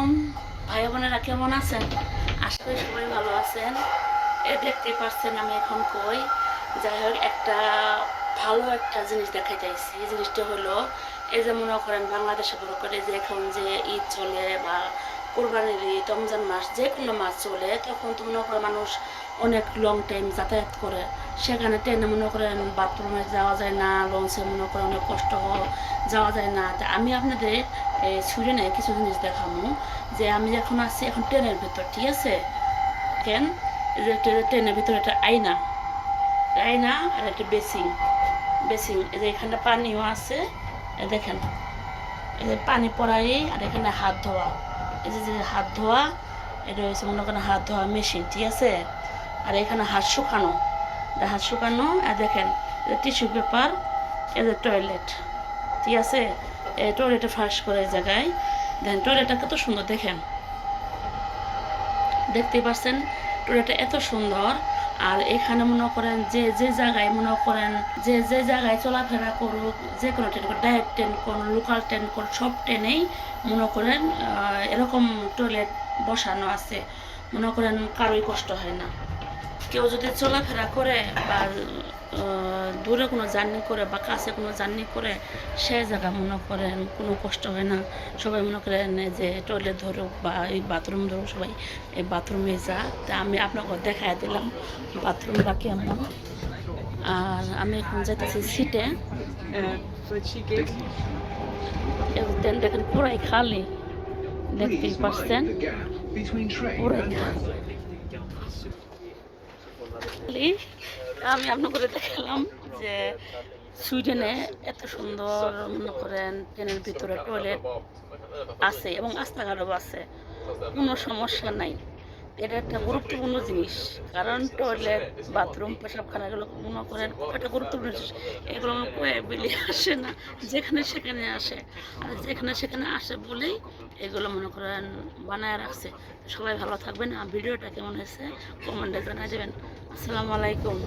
আলাইকুম ভাই বোনেরা, কেমন আছেন? আশা করি সবাই ভালো আছেন। দেখতে পাচ্ছেন আমি এখন কই। যাই হোক, ভালো একটা জিনিস দেখা যাইছে। এই জিনিসটা হলো, এই যে মনে করেন বাংলাদেশে মনে করে যে এখন যে ঈদ চলে বা কোরবানির ঈদ, রমজান মাস, যে কোনো মাস চলে, তখন তো মনে করে মানুষ অনেক লং টাইম যাতায়াত করে। সেখানে ট্রেনে মনে করেন বাথরুমে যাওয়া যায় না, লঞ্চে মনে করেন অনেক কষ্ট যাওয়া যায় না। তা আমি আপনাদের সুইডেনে কিছু জিনিস দেখাবো। যে আমি এখন আছি এখন ট্রেনের ভিতর, ঠিক আছে? কেন এই যে ট্রেনের ভিতরে একটা আয়না, আয়না আর একটা বেসিং। বেসিং, এই যে এখানটা পানিও আছে, দেখেন এই যে পানি পড়াই, আর এখানে হাত ধোয়া, এই যে যে হাত ধোয়া, এটা হচ্ছে মনে করেন হাত ধোয়া মেশিন, ঠিক আছে? আর এখানে হাত শুকানো, হাত শুকানো, আর দেখেন টিস্যু পেপার, এই যে টয়লেট, ঠিক আছে? এই টয়লেটে ফাঁস করে এই জায়গায় দেখেন, টয়লেটটা কত সুন্দর দেখেন, দেখতেই পাচ্ছেন টয়লেটটা এত সুন্দর। আর এখানে মনে করেন যে যে জায়গায় মনে করেন যে যে জায়গায় চলাফেরা করুক, যে কোনো ট্রেন করুক, ডাইরেক্ট ট্রেন করুন, লোকাল ট্রেন করুন, সব ট্রেনেই মনে করেন এরকম টয়লেট বসানো আছে। মনে করেন কারোই কষ্ট হয় না। কেউ যদি চলাফেরা করে বা দূরে কোনো জার্নি করে বা কাছে কোনো জার্নি করে, সে জায়গা মনে করেন কোনো কষ্ট হয় না। সবাই মনে করেন যে টয়লেট ধরুক বা এই বাথরুম ধরুক, সবাই এই বাথরুমে যা। তা আমি আপনাকে দেখাই দিলাম বাথরুমটা কেমন। আর আমি এখন যাইতেছি সিটে, দেখেন পুরাই খালি, দেখতেই পাচ্ছেন পুরাই খালি। আমি আপনাকে দেখালাম যে সুইডেনে এত সুন্দর মনে করেন ট্রেনের ভিতরে টয়লেট আছে এবং রাস্তাঘাটও আছে, কোনো সমস্যা নাই। এটা একটা গুরুত্বপূর্ণ জিনিস, কারণ টয়লেট, বাথরুম, পেশাবখানা এগুলো মনে করেন একটা গুরুত্বপূর্ণ জিনিস। এগুলো কয়ে বেরিয়ে আসে না, যেখানে সেখানে আসে। আর যেখানে সেখানে আসে বলেই এগুলো মনে করেন বানায় রাখছে। সবাই ভালো থাকবেন। আর ভিডিওটা কেমন হয়েছে কমেন্টে জানাই দেবেন। আসসালামু আলাইকুম।